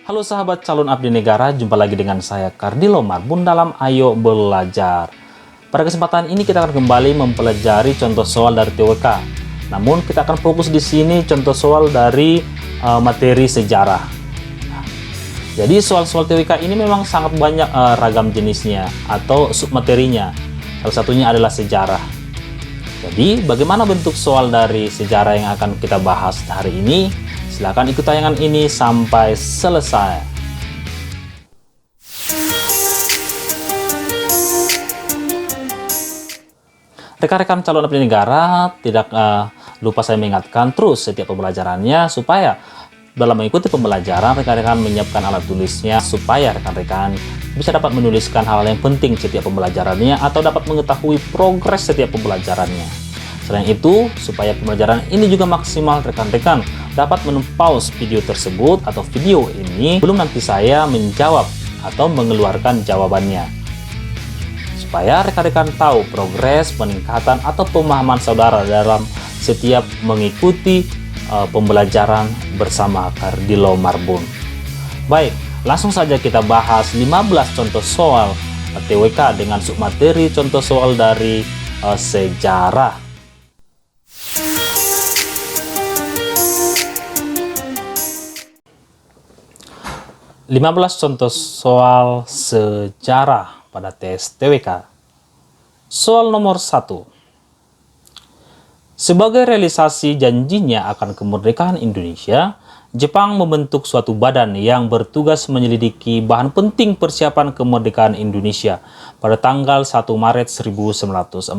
Halo sahabat calon abdi negara, jumpa lagi dengan saya Kardilo Marbun dalam Ayo Belajar. Pada kesempatan ini kita akan kembali mempelajari contoh soal dari TWK. Namun kita akan fokus di sini contoh soal dari materi sejarah. Jadi soal-soal TWK ini memang sangat banyak ragam jenisnya atau submaterinya. Salah satunya adalah sejarah. Jadi bagaimana bentuk soal dari sejarah yang akan kita bahas hari ini? Silahkan ikut tayangan ini sampai selesai. Rekan-rekan calon abdi negara, tidak lupa saya mengingatkan terus setiap pembelajarannya supaya dalam mengikuti pembelajaran rekan-rekan menyiapkan alat tulisnya supaya rekan-rekan bisa dapat menuliskan hal-hal yang penting setiap pembelajarannya atau dapat mengetahui progres setiap pembelajarannya. Selain itu, supaya pembelajaran ini juga maksimal, rekan-rekan dapat men-pause video tersebut atau video ini belum nanti saya menjawab atau mengeluarkan jawabannya. Supaya rekan-rekan tahu progres, peningkatan, atau pemahaman saudara dalam setiap mengikuti pembelajaran bersama Kardilo Marbun. Baik, langsung saja kita bahas 15 contoh soal TWK dengan submateri contoh soal dari sejarah. 15 contoh soal sejarah pada tes TWK. Soal nomor 1. Sebagai realisasi janjinya akan kemerdekaan Indonesia, Jepang membentuk suatu badan yang bertugas menyelidiki bahan penting persiapan kemerdekaan Indonesia pada tanggal 1 Maret 1945.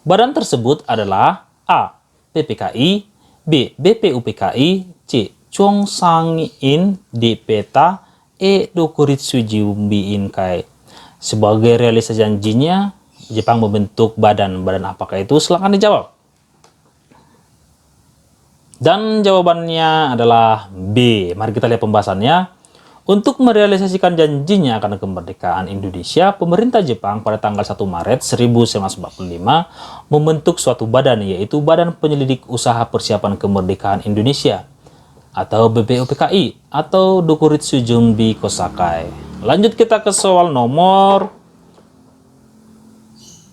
Badan tersebut adalah A. PPKI, B. BPUPKI, C. Chongsangin di peta, E. Dokuritsu Jumbiin Kai. Sebagai realisasi janjinya, Jepang membentuk badan apakah itu? Silahkan dijawab. Dan jawabannya adalah B. Mari kita lihat pembahasannya. Untuk merealisasikan janjinya akan kemerdekaan Indonesia, pemerintah Jepang pada tanggal 1 Maret 1945 membentuk suatu badan, yaitu Badan Penyelidik Usaha Persiapan Kemerdekaan Indonesia atau BPUPKI atau Dokuritsu Jumbi Kosakai. Lanjut kita ke soal nomor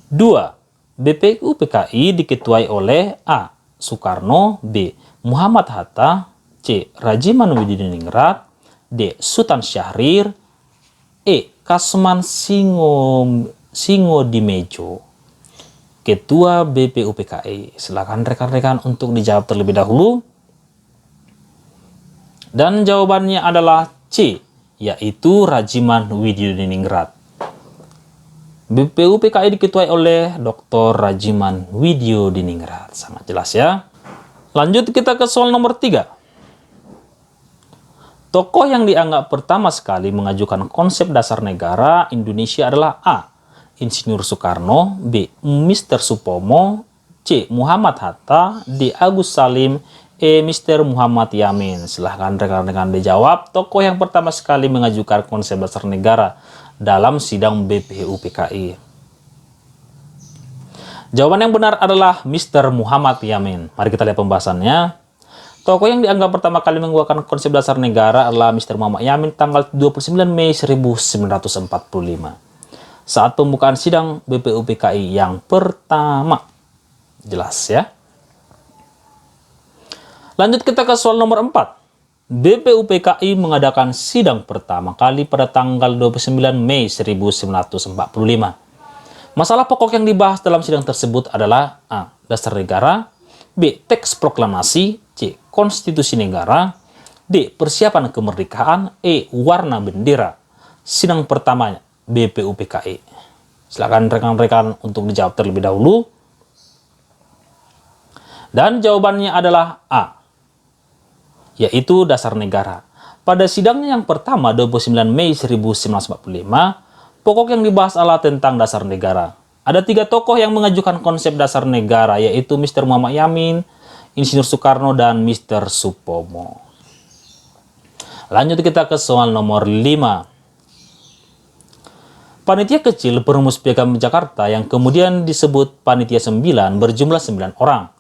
2. BPUPKI diketuai oleh A. Soekarno, B. Muhammad Hatta, C. Rajiman Widiningrat, D. Sultan Syahrir, E. Kasman Singodimejo. Ketua BPUPKI. Silakan rekan-rekan untuk dijawab terlebih dahulu. Dan jawabannya adalah C, yaitu Rajiman Widiningrat. BPUPKI diketuai oleh Dr. Rajiman Widiningrat. Sangat jelas ya. Lanjut kita ke soal nomor 3. Tokoh yang dianggap pertama sekali mengajukan konsep dasar negara Indonesia adalah A. Insinyur Soekarno, B. Mr. Supomo, C. Muhammad Hatta, D. Agus Salim, E. Mr. Muhammad Yamin. Silahkan rekan-rekan dijawab. Tokoh yang pertama sekali mengajukan konsep dasar negara dalam sidang BPUPKI. Jawaban yang benar adalah Mr. Muhammad Yamin. Mari kita lihat pembahasannya. Tokoh yang dianggap pertama kali mengeluarkan konsep dasar negara adalah Mr. Muhammad Yamin tanggal 29 Mei 1945 saat pembukaan sidang BPUPKI yang pertama. Jelas ya. Lanjut kita ke soal nomor 4. BPUPKI mengadakan sidang pertama kali pada tanggal 29 Mei 1945. Masalah pokok yang dibahas dalam sidang tersebut adalah A. Dasar negara, B. Teks proklamasi, C. Konstitusi negara, D. Persiapan kemerdekaan, E. Warna bendera. Sidang pertamanya BPUPKI. Silakan rekan-rekan untuk dijawab terlebih dahulu. Dan jawabannya adalah A, yaitu dasar negara. Pada sidangnya yang pertama 29 Mei 1945, pokok yang dibahas adalah tentang dasar negara. Ada 3 tokoh yang mengajukan konsep dasar negara, yaitu Mr. Muhammad Yamin, Insinyur Soekarno, dan Mr. Supomo. Lanjut kita ke soal nomor 5. Panitia kecil perumus Piagam Jakarta yang kemudian disebut Panitia 9 berjumlah 9 orang.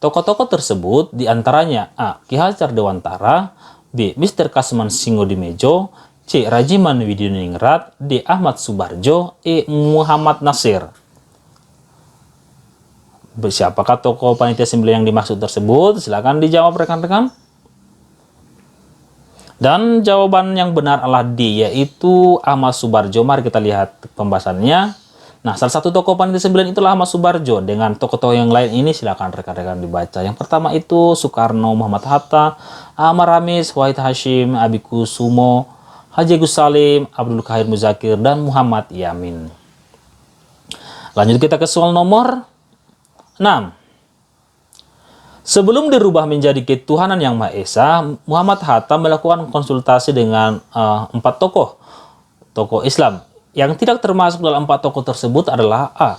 Tokoh-tokoh tersebut diantaranya A. Ki Hajar Dewantara, B. Mr. Kasman Singodimedjo, C. Rajiman Widiningrat, D. Ahmad Subarjo, E. Muhammad Nasir. Siapakah tokoh panitia 9 yang dimaksud tersebut? Silakan dijawab rekan-rekan. Dan jawaban yang benar adalah D, yaitu Ahmad Subarjo. Mari kita lihat pembahasannya. Nah, salah satu tokoh panitia 9 itulah Ahmad Subarjo. Dengan tokoh-tokoh yang lain ini silakan rekan-rekan dibaca. Yang pertama itu Soekarno, Muhammad Hatta, Ahmad Ramis, Wahid Hashim, Abikusumo, Haji Agus Salim, Abdul Kahir Muzakir, dan Muhammad Yamin. Lanjut kita ke soal nomor 6. Sebelum dirubah menjadi ketuhanan yang Maha Esa, Muhammad Hatta melakukan konsultasi dengan 4 tokoh Islam. Yang tidak termasuk dalam 4 tokoh tersebut adalah A.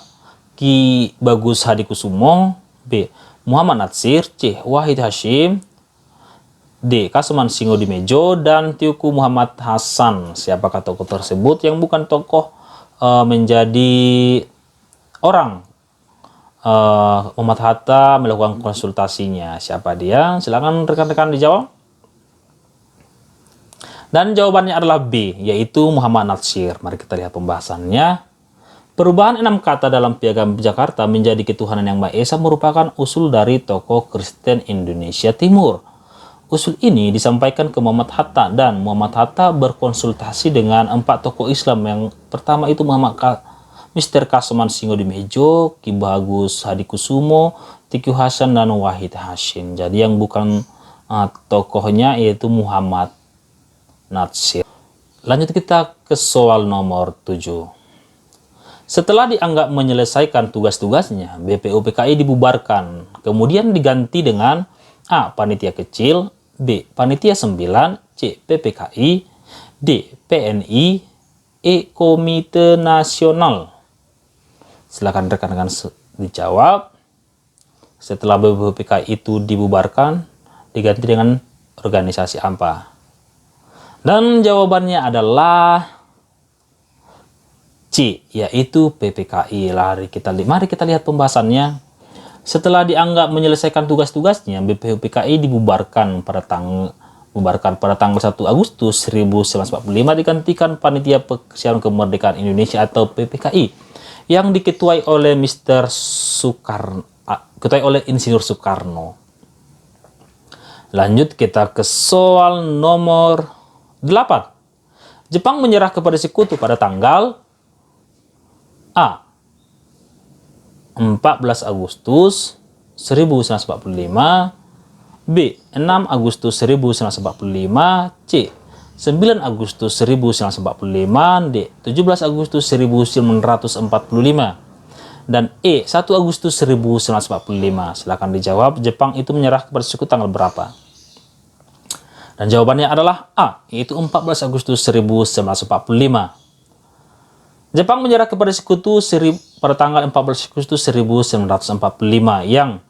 Ki Bagus Hadikusumo, B. Muhammad Natsir, C. Wahid Hashim, D. Kasman Singodimedjo, dan Teuku Muhammad Hasan. Siapakah tokoh tersebut yang bukan tokoh menjadi orang Muhammad Hatta melakukan konsultasinya? Siapa dia? Silakan rekan-rekan dijawab. Dan jawabannya adalah B, yaitu Muhammad Natsir. Mari kita lihat pembahasannya. Perubahan 6 kata dalam Piagam Jakarta menjadi ketuhanan yang Maha Esa merupakan usul dari tokoh Kristen Indonesia Timur. Usul ini disampaikan ke Muhammad Hatta, dan Muhammad Hatta berkonsultasi dengan 4 tokoh Islam. Yang pertama itu Mr. Kasman Singodimedjo, Ki Bagus Hadikusumo, Teuku Hasan, dan Wahid Hashim. Jadi yang bukan tokohnya yaitu Muhammad Natsir. Lanjut kita ke soal nomor 7. Setelah dianggap menyelesaikan tugas-tugasnya, BPUPKI dibubarkan. Kemudian diganti dengan A. Panitia kecil, B. Panitia 9, C. PPKI, D. PNI, E. Komite Nasional. Silakan rekan-rekan dijawab. Setelah BPUPKI itu dibubarkan, diganti dengan organisasi apa? Dan jawabannya adalah C, yaitu PPKI. Mari kita lihat pembahasannya. Setelah dianggap menyelesaikan tugas-tugasnya, BPUPKI dibubarkan pada tanggal 1 Agustus 1945, digantikan Panitia Persiapan Kemerdekaan Indonesia atau PPKI yang diketuai oleh Insinyur Soekarno. Lanjut kita ke soal nomor 8. Jepang menyerah kepada Sekutu pada tanggal A. 14 Agustus 1945, B. 6 Agustus 1945, C. 9 Agustus 1945, D. 17 Agustus 1945, dan E. 1 Agustus 1945. Silakan dijawab, Jepang itu menyerah kepada Sekutu tanggal berapa? Dan jawabannya adalah A, yaitu 14 Agustus 1945. Jepang menyerah kepada Sekutu pada tanggal 14 Agustus 1945 yang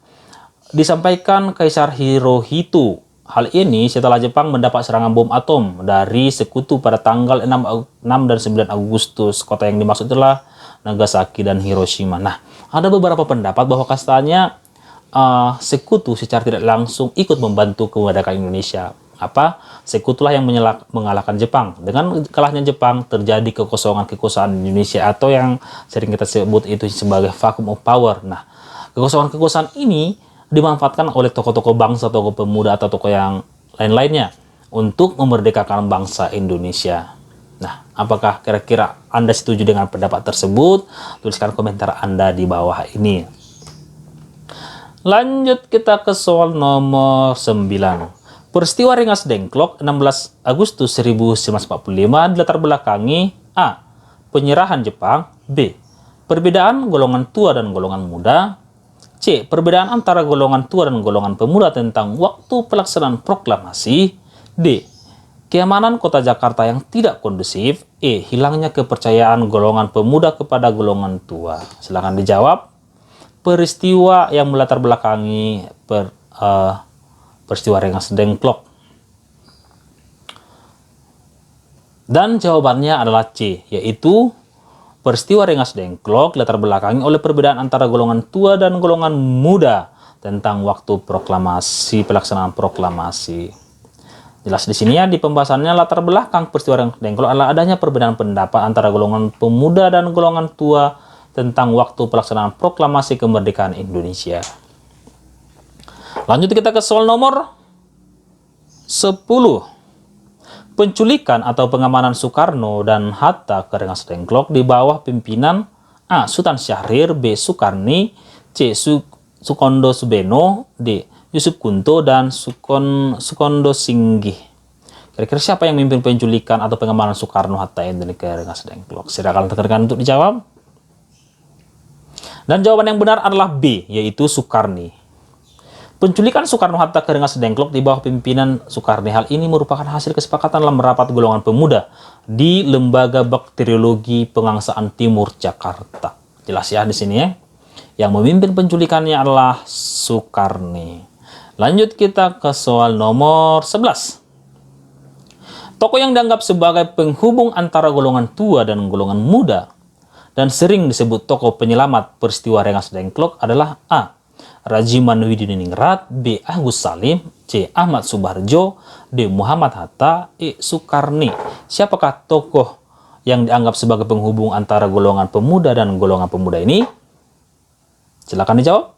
disampaikan Kaisar Hirohito. Hal ini setelah Jepang mendapat serangan bom atom dari Sekutu pada tanggal 6 dan 9 Agustus. Kota yang dimaksud adalah Nagasaki dan Hiroshima. Nah, ada beberapa pendapat bahwa katanya Sekutu secara tidak langsung ikut membantu kemerdekaan Indonesia. Sekutulah yang mengalahkan Jepang. Dengan kalahnya Jepang terjadi kekosongan Indonesia atau yang sering kita sebut itu sebagai vacuum of power. Nah, kekosongan ini dimanfaatkan oleh tokoh-tokoh bangsa, tokoh pemuda, atau tokoh yang lain-lainnya untuk memerdekakan bangsa Indonesia. Nah, apakah kira-kira Anda setuju dengan pendapat tersebut? Tuliskan komentar Anda di bawah ini. Lanjut kita ke soal nomor 9. Peristiwa Rengas Dengklok 16 Agustus 1945 dilatar belakangi A. Penyerahan Jepang, B. Perbedaan golongan tua dan golongan muda, C. Perbedaan antara golongan tua dan golongan pemuda tentang waktu pelaksanaan proklamasi, D. Keamanan kota Jakarta yang tidak kondusif, E. Hilangnya kepercayaan golongan pemuda kepada golongan tua. Silakan dijawab. Peristiwa yang melatar belakangi peristiwa Rengas Dengklok. Dan jawabannya adalah C, yaitu peristiwa Rengas Dengklok latar belakangi oleh perbedaan antara golongan tua dan golongan muda tentang waktu pelaksanaan proklamasi. Jelas di sini ya, di pembahasannya latar belakang peristiwa Rengas Dengklok adalah adanya perbedaan pendapat antara golongan pemuda dan golongan tua tentang waktu pelaksanaan proklamasi kemerdekaan Indonesia. Lanjut kita ke soal nomor 10. Penculikan atau pengamanan Soekarno dan Hatta ke Rengas Dengklok di bawah pimpinan A. Sultan Syahrir, B. Sukarni, C. Sukondo Subeno, D. Yusuf Kunto, dan Sukondo Singgih. Kira-kira siapa yang memimpin penculikan atau pengamanan Soekarno-Hatta ke Rengas Dengklok? Silakan rekan-rekan untuk dijawab. Dan jawaban yang benar adalah B, yaitu Sukarni. Penculikan Soekarno-Hatta ke Rengas Dengklok di bawah pimpinan Sukarni. Hal ini merupakan hasil kesepakatan dalam rapat golongan pemuda di Lembaga Bakteriologi Pengangsaan Timur Jakarta. Jelas ya di sini ya. Yang memimpin penculikannya adalah Sukarni. Lanjut kita ke soal nomor 11. Tokoh yang dianggap sebagai penghubung antara golongan tua dan golongan muda dan sering disebut tokoh penyelamat peristiwa Rengas Dengklok adalah A. Rajiman Widiningrat, B. Agus Salim, C. Ahmad Subarjo, D. Muhammad Hatta, E. Sukarni. Siapakah tokoh yang dianggap sebagai penghubung antara golongan pemuda dan golongan pemuda ini? Silakan dijawab.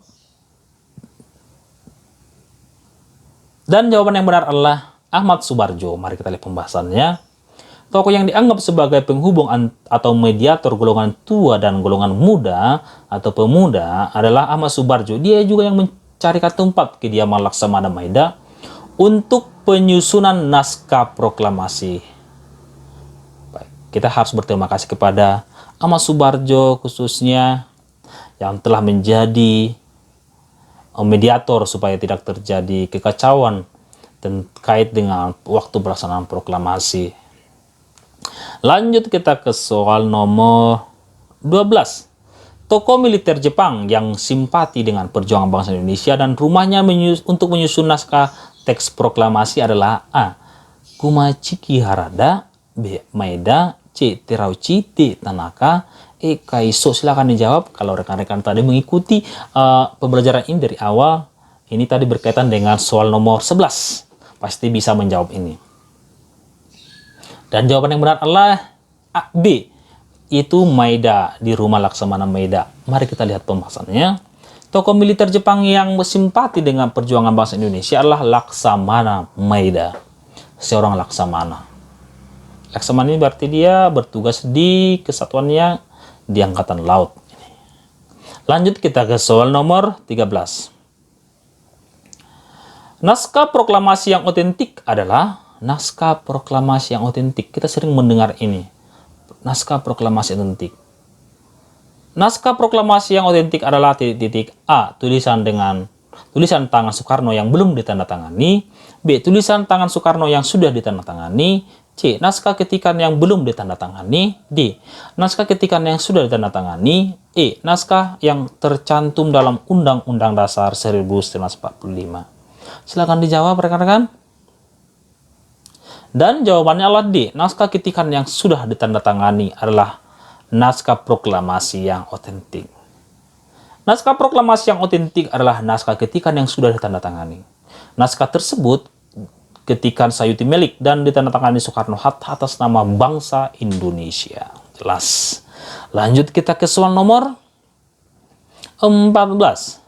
Dan jawaban yang benar adalah Ahmad Subarjo. Mari kita lihat pembahasannya. Tokoh yang dianggap sebagai penghubung atau mediator golongan tua dan golongan muda atau pemuda adalah Ahmad Subarjo. Dia juga yang mencarikan tempat kediaman Laksamana Maida untuk penyusunan naskah proklamasi. Baik, kita harus berterima kasih kepada Ahmad Subarjo khususnya yang telah menjadi mediator supaya tidak terjadi kekacauan terkait dengan waktu pelaksanaan proklamasi. Lanjut kita ke soal nomor 12. Tokoh militer Jepang yang simpati dengan perjuangan bangsa Indonesia dan rumahnya untuk menyusun naskah teks proklamasi adalah A. Kumachiki Harada, B. Maeda, C. Terauchi, D. Tanaka, E. Kaiso. Silakan dijawab. Kalau rekan-rekan tadi mengikuti pembelajaran ini dari awal, ini tadi berkaitan dengan soal nomor 11. Pasti bisa menjawab ini. Dan jawaban yang benar adalah A, B. Itu Maeda, di rumah Laksamana Maeda. Mari kita lihat pembahasannya. Tokoh militer Jepang yang bersimpati dengan perjuangan bangsa Indonesia adalah Laksamana Maeda. Seorang Laksamana. Laksamana ini berarti dia bertugas di kesatuannya di Angkatan Laut. Lanjut kita ke soal nomor 13. Naskah proklamasi yang otentik adalah naskah proklamasi yang otentik. Kita sering mendengar ini. Naskah proklamasi otentik. Naskah proklamasi yang otentik adalah titik A. Tulisan tangan Soekarno yang belum ditandatangani. B. Tulisan tangan Soekarno yang sudah ditandatangani. C. Naskah ketikan yang belum ditandatangani. D. Naskah ketikan yang sudah ditandatangani. E. Naskah yang tercantum dalam Undang-Undang Dasar 1945. Silakan dijawab rekan-rekan. Dan jawabannya adalah D. Naskah ketikan yang sudah ditandatangani adalah naskah proklamasi yang otentik. Naskah proklamasi yang otentik adalah naskah ketikan yang sudah ditandatangani. Naskah tersebut ketikan Sayuti Melik dan ditandatangani Soekarno-Hatta atas nama bangsa Indonesia. Jelas. Lanjut kita ke soal nomor 14.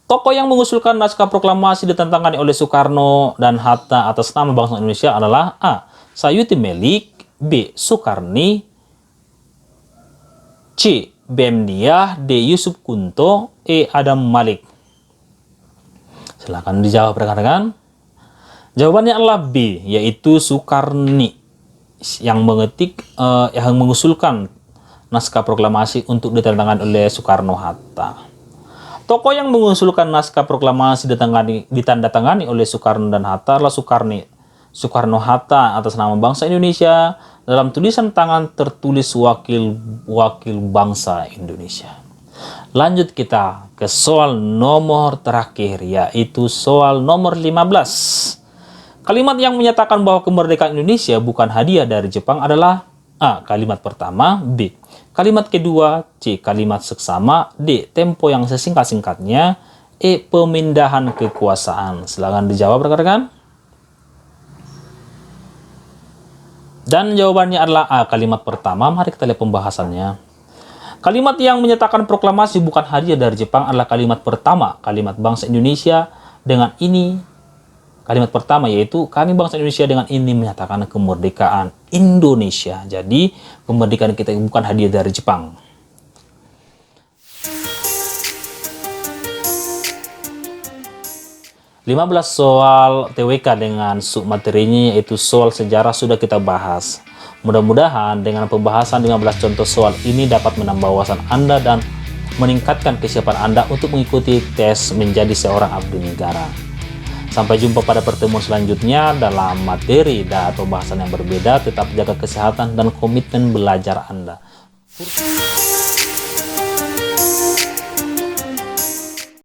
Tokoh yang mengusulkan naskah proklamasi ditandatangani oleh Soekarno dan Hatta atas nama bangsa Indonesia adalah A. Sayuti Melik, B. Sukarni, C. B.M. Diah, D. Yusuf Kunto, E. Adam Malik. Silakan dijawab rekan-rekan. Jawabannya adalah B, yaitu Sukarni yang mengusulkan naskah proklamasi untuk ditandatangani oleh Soekarno-Hatta. Tokoh yang mengusulkan naskah proklamasi ditandatangani oleh Soekarno dan Hatta adalah Soekarno-Hatta atas nama bangsa Indonesia. Dalam tulisan tangan tertulis wakil bangsa Indonesia. Lanjut kita ke soal nomor terakhir, yaitu soal nomor 15. Kalimat yang menyatakan bahwa kemerdekaan Indonesia bukan hadiah dari Jepang adalah A. Kalimat pertama, B. Kalimat kedua, C. Kalimat seksama, D. Tempo yang sesingkat-singkatnya, E. Pemindahan kekuasaan. Silakan dijawab rekan-rekan. Dan jawabannya adalah A, kalimat pertama. Mari kita lihat pembahasannya. Kalimat yang menyatakan proklamasi bukan hadiah dari Jepang adalah kalimat pertama, kalimat bangsa Indonesia dengan ini. Kalimat pertama yaitu kami bangsa Indonesia dengan ini menyatakan kemerdekaan Indonesia. Jadi kemerdekaan kita bukan hadiah dari Jepang. (15) soal TWK dengan submaterinya yaitu soal sejarah sudah kita bahas. Mudah-mudahan dengan pembahasan 15 contoh soal ini dapat menambah wawasan Anda dan meningkatkan kesiapan Anda untuk mengikuti tes menjadi seorang abdi negara. Sampai jumpa pada pertemuan selanjutnya dalam materi dan atau bahasan yang berbeda. Tetap jaga kesehatan dan komitmen belajar Anda.